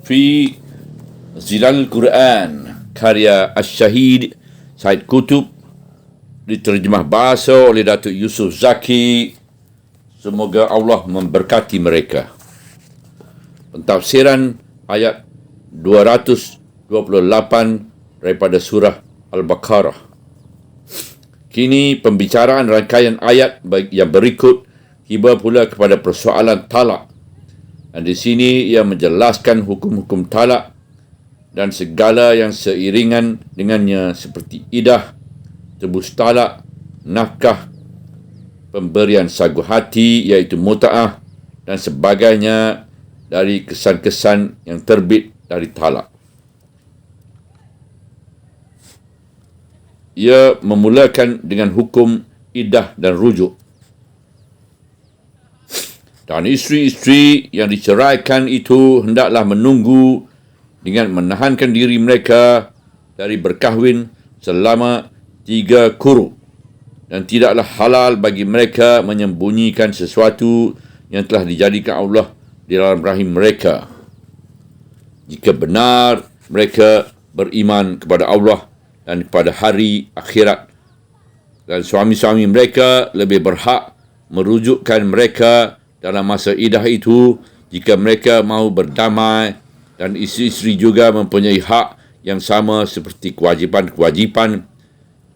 fi Zilalul Quran karya Asy-Syahid Said Qutb, diterjemah bahasa oleh Datuk Yusof Zaki. Semoga Allah memberkati mereka. Pentafsiran ayat 228 daripada surah Al-Baqarah. Kini pembicaraan rangkaian ayat yang berikut tiba pula kepada persoalan talak. Dan di sini ia menjelaskan hukum-hukum talak dan segala yang seiringan dengannya seperti idah, tebus talak, nafkah, pemberian sagu hati iaitu muta'ah dan sebagainya dari kesan-kesan yang terbit dari talak. Ia memulakan dengan hukum idah dan rujuk. Dan isteri-isteri yang diceraikan itu hendaklah menunggu dengan menahankan diri mereka dari berkahwin selama 3 quru, dan tidaklah halal bagi mereka menyembunyikan sesuatu yang telah dijadikan Allah di dalam rahim mereka, jika benar mereka beriman kepada Allah dan kepada hari akhirat. Dan suami-suami mereka lebih berhak merujukkan mereka dalam masa idah itu jika mereka mahu berdamai, dan isteri-isteri juga mempunyai hak yang sama seperti kewajipan-kewajipan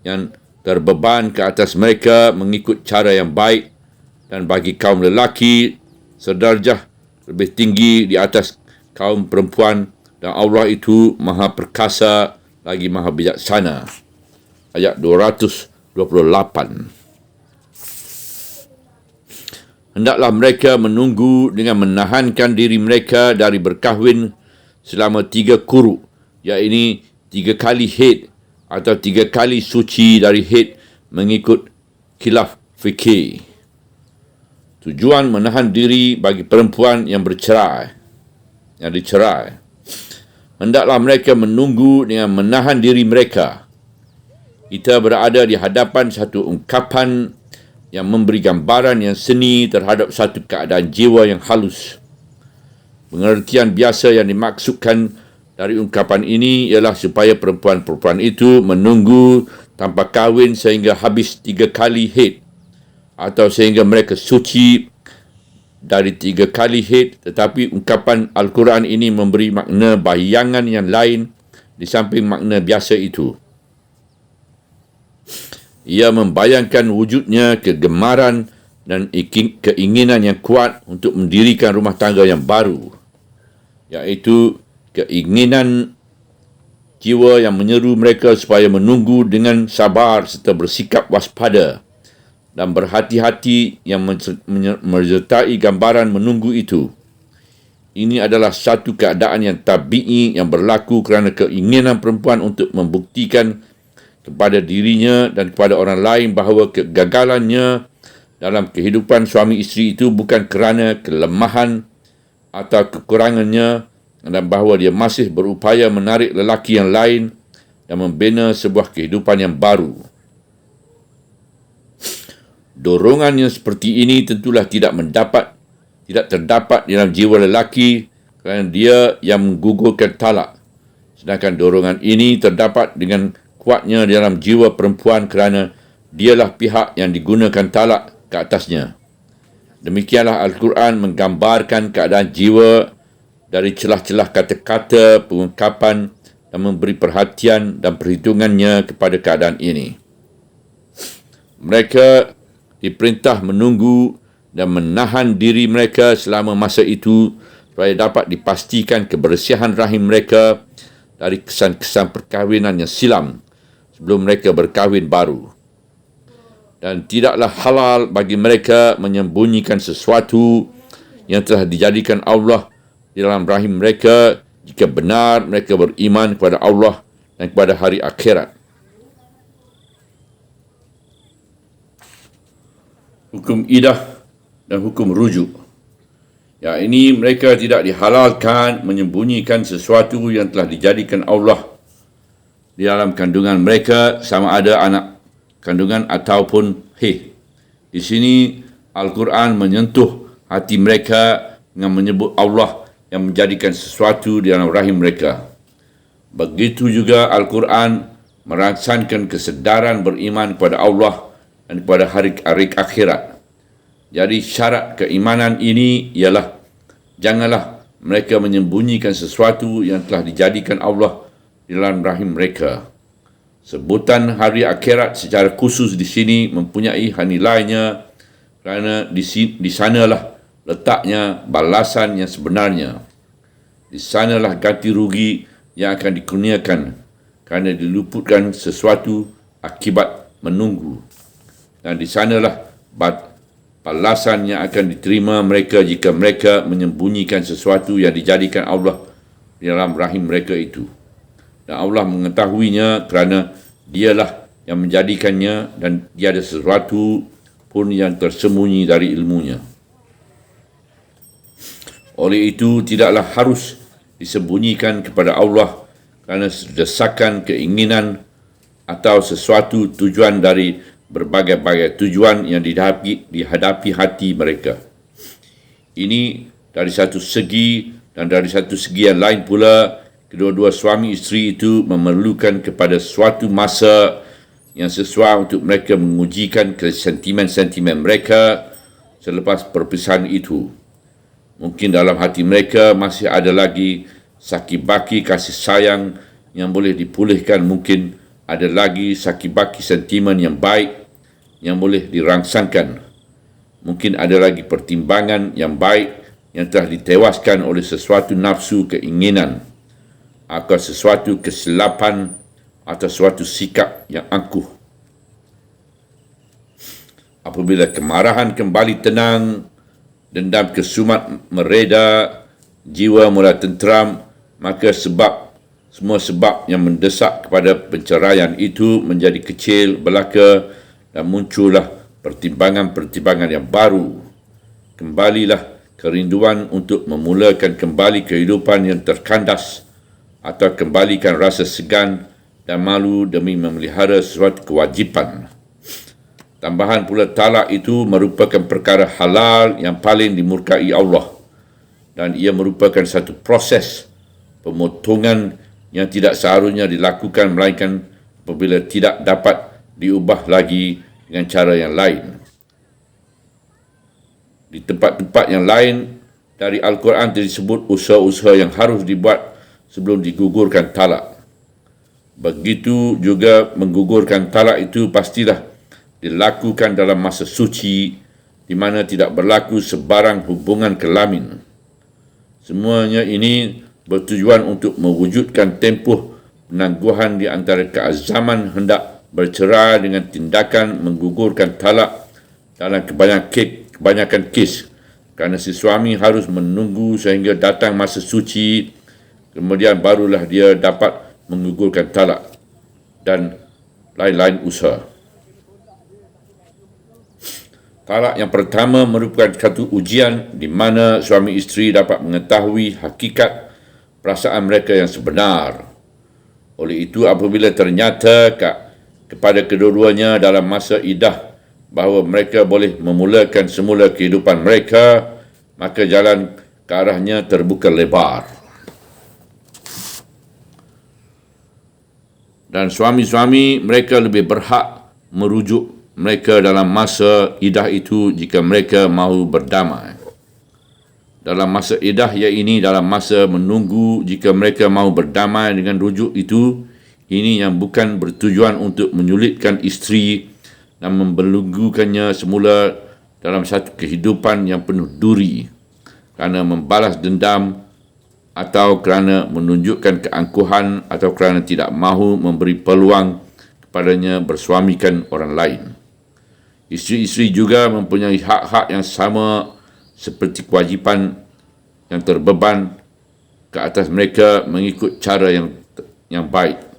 yang terbeban ke atas mereka mengikut cara yang baik. Dan bagi kaum lelaki, sedarjah lebih tinggi di atas kaum perempuan, dan Allah itu Maha Perkasa lagi Maha Bijaksana. Ayat 228. Hendaklah mereka menunggu dengan menahankan diri mereka dari berkahwin selama 3 quru, iaitu 3 kali haid atau 3 kali suci dari haid mengikut khilaf fikih. Tujuan menahan diri bagi perempuan yang dicerai. Hendaklah mereka menunggu dengan menahan diri mereka. Kita berada di hadapan satu ungkapan yang memberi gambaran yang seni terhadap satu keadaan jiwa yang halus. Pengertian biasa yang dimaksudkan dari ungkapan ini ialah supaya perempuan-perempuan itu menunggu tanpa kahwin sehingga habis 3 kali haid, atau sehingga mereka suci dari 3 kali haid. Tetapi ungkapan Al-Quran ini memberi makna bayangan yang lain di samping makna biasa itu. Ia membayangkan wujudnya kegemaran dan keinginan yang kuat untuk mendirikan rumah tangga yang baru, iaitu keinginan jiwa yang menyeru mereka supaya menunggu dengan sabar serta bersikap waspada dan berhati-hati yang menyertai gambaran menunggu itu. Ini adalah satu keadaan yang tabi'i yang berlaku kerana keinginan perempuan untuk membuktikan kepada dirinya dan kepada orang lain bahawa kegagalannya dalam kehidupan suami isteri itu bukan kerana kelemahan atau kekurangannya, dan bahawa dia masih berupaya menarik lelaki yang lain dan membina sebuah kehidupan yang baru. Dorongan yang seperti ini tentulah tidak terdapat dalam jiwa lelaki kerana dia yang menggugurkan talak, sedangkan dorongan ini terdapat dengan kuatnya dalam jiwa perempuan kerana dialah pihak yang digunakan talak ke atasnya. Demikianlah Al-Quran menggambarkan keadaan jiwa dari celah-celah kata-kata, pengungkapan, dan memberi perhatian dan perhitungannya kepada keadaan ini. Mereka diperintah menunggu dan menahan diri mereka selama masa itu supaya dapat dipastikan kebersihan rahim mereka dari kesan-kesan perkahwinan yang silam sebelum mereka berkahwin baru. Dan tidaklah halal bagi mereka menyembunyikan sesuatu yang telah dijadikan Allah di dalam rahim mereka jika benar mereka beriman kepada Allah dan kepada hari akhirat. Hukum idah dan hukum rujuk. Ini mereka tidak dihalalkan menyembunyikan sesuatu yang telah dijadikan Allah di dalam kandungan mereka, sama ada anak kandungan ataupun haid. Di sini Al-Quran menyentuh hati mereka dengan menyebut Allah yang menjadikan sesuatu di dalam rahim mereka. Begitu juga Al-Quran merangsangkan kesedaran beriman kepada Allah dan kepada hari akhirat. Jadi syarat keimanan ini ialah janganlah mereka menyembunyikan sesuatu yang telah dijadikan Allah di dalam rahim mereka. Sebutan hari akhirat secara khusus di sini mempunyai nilainya kerana di sanalah letaknya balasan yang sebenarnya. Di sanalah ganti rugi yang akan dikurniakan kerana diluputkan sesuatu akibat menunggu. Dan di sanalah balasan yang akan diterima mereka jika mereka menyembunyikan sesuatu yang dijadikan Allah di dalam rahim mereka itu. Dan Allah mengetahuinya kerana dialah yang menjadikannya dan tiada sesuatu pun yang tersembunyi dari ilmunya. Oleh itu, tidaklah harus disembunyikan kepada Allah kerana desakan keinginan atau sesuatu tujuan dari berbagai-bagai tujuan yang dihadapi hati mereka. Ini dari satu segi, dan dari satu segi yang lain pula, kedua-dua suami isteri itu memerlukan kepada suatu masa yang sesuai untuk mereka mengujikan sentimen-sentimen mereka selepas perpisahan itu. Mungkin dalam hati mereka masih ada lagi sakibaki kasih sayang yang boleh dipulihkan. Mungkin ada lagi sakibaki sentimen yang baik yang boleh dirangsangkan. Mungkin ada lagi pertimbangan yang baik yang telah ditewaskan oleh sesuatu nafsu keinginan atau sesuatu kesilapan atau suatu sikap yang angkuh. Apabila kemarahan kembali tenang, dendam kesumat mereda, jiwa mula tenteram, maka semua sebab yang mendesak kepada penceraian itu menjadi kecil belaka dan muncullah pertimbangan-pertimbangan yang baru. Kembalilah kerinduan untuk memulakan kembali kehidupan yang terkandas atau kembalikan rasa segan dan malu demi memelihara sesuatu kewajipan. Tambahan pula, talak itu merupakan perkara halal yang paling dimurkai Allah, dan ia merupakan satu proses pemotongan yang tidak seharusnya dilakukan melainkan apabila tidak dapat diubah lagi dengan cara yang lain. Di tempat-tempat yang lain dari Al-Quran disebut usaha-usaha yang harus dibuat sebelum digugurkan talak. Begitu juga menggugurkan talak itu pastilah dilakukan dalam masa suci di mana tidak berlaku sebarang hubungan kelamin. Semuanya ini bertujuan untuk mewujudkan tempoh penangguhan di antara keazaman hendak bercerai dengan tindakan menggugurkan talak dalam kebanyakan kes, kerana si suami harus menunggu sehingga datang masa suci, kemudian barulah dia dapat menggugurkan talak dan lain-lain usaha. Talak yang pertama merupakan satu ujian di mana suami isteri dapat mengetahui hakikat perasaan mereka yang sebenar. Oleh itu, apabila ternyata kepada kedua-duanya dalam masa iddah bahawa mereka boleh memulakan semula kehidupan mereka, maka jalan ke arahnya terbuka lebar. Dan suami-suami mereka lebih berhak merujuk mereka dalam masa iddah itu jika mereka mahu berdamai. Dalam masa iddah ini dalam masa menunggu, jika mereka mahu berdamai dengan rujuk itu, ini yang bukan bertujuan untuk menyulitkan isteri dan membelenggukannya semula dalam satu kehidupan yang penuh duri kerana membalas dendam atau kerana menunjukkan keangkuhan atau kerana tidak mahu memberi peluang kepadanya bersuamikan orang lain. Isteri-isteri juga mempunyai hak-hak yang sama seperti kewajipan yang terbeban ke atas mereka mengikut cara yang baik.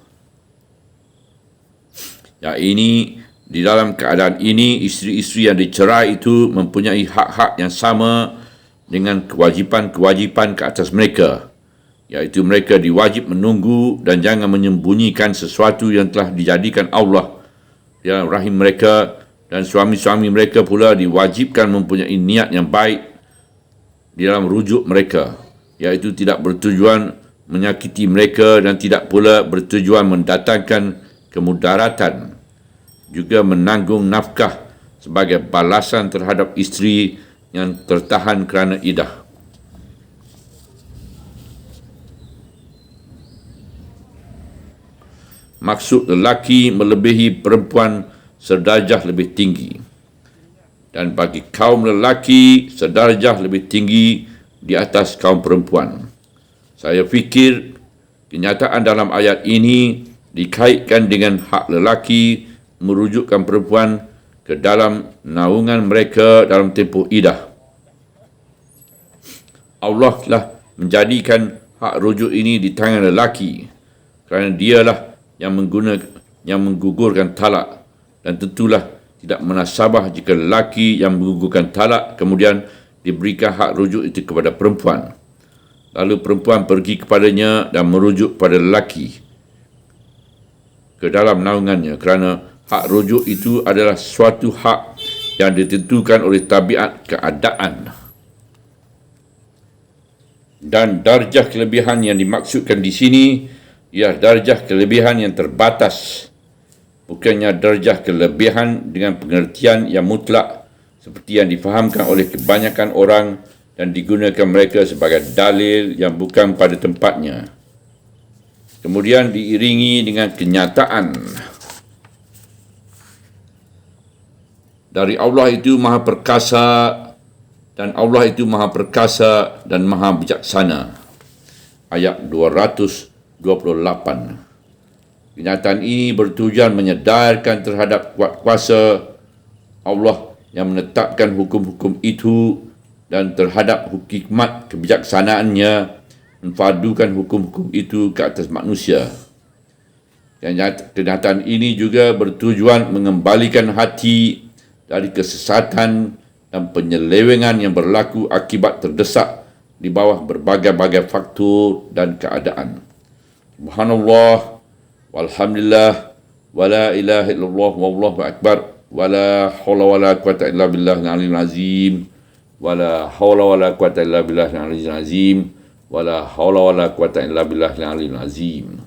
Ya, ini di dalam keadaan ini, isteri-isteri yang dicerai itu mempunyai hak-hak yang sama dengan kewajipan-kewajipan ke atas mereka, iaitu mereka diwajib menunggu dan jangan menyembunyikan sesuatu yang telah dijadikan Allah di dalam rahim mereka, dan suami-suami mereka pula diwajibkan mempunyai niat yang baik di dalam rujuk mereka, iaitu tidak bertujuan menyakiti mereka dan tidak pula bertujuan mendatangkan kemudaratan, juga menanggung nafkah sebagai balasan terhadap isteri yang tertahan kerana iddah. Maksud lelaki melebihi perempuan sedarjah lebih tinggi, dan bagi kaum lelaki sedarjah lebih tinggi di atas kaum perempuan. Saya fikir kenyataan dalam ayat ini dikaitkan dengan hak lelaki merujukkan perempuan ke dalam naungan mereka dalam tempoh iddah. Allah telah menjadikan hak rujuk ini di tangan lelaki kerana dialah yang menggugurkan talak, dan tentulah tidak munasabah jika lelaki yang menggugurkan talak kemudian diberikan hak rujuk itu kepada perempuan, lalu perempuan pergi kepadanya dan merujuk pada lelaki ke dalam naungannya, kerana hak rujuk itu adalah suatu hak yang ditentukan oleh tabiat keadaan. Dan darjah kelebihan yang dimaksudkan di sini ialah darjah kelebihan yang terbatas, bukannya darjah kelebihan dengan pengertian yang mutlak seperti yang difahamkan oleh kebanyakan orang dan digunakan mereka sebagai dalil yang bukan pada tempatnya. Kemudian diiringi dengan kenyataan dari Allah itu Maha Perkasa, dan Allah itu Maha Perkasa dan Maha Bijaksana. Ayat 228. Kenyataan ini bertujuan menyedarkan terhadap kuat kuasa Allah yang menetapkan hukum-hukum itu dan terhadap hikmat kebijaksanaannya menfadukan hukum-hukum itu ke atas manusia. Kenyataan ini juga bertujuan mengembalikan hati dari kesesatan dan penyelewengan yang berlaku akibat terdesak di bawah berbagai-bagai faktor dan keadaan. Subhanallah, walhamdulillah, wala ilaha illallah, wallahu akbar, wala hawla wala quwata illa billahil aliyyil azim, wala hawla wala quwata illa billahil aliyyil azim, wala hawla wala quwata illa billahil aliyyil azim.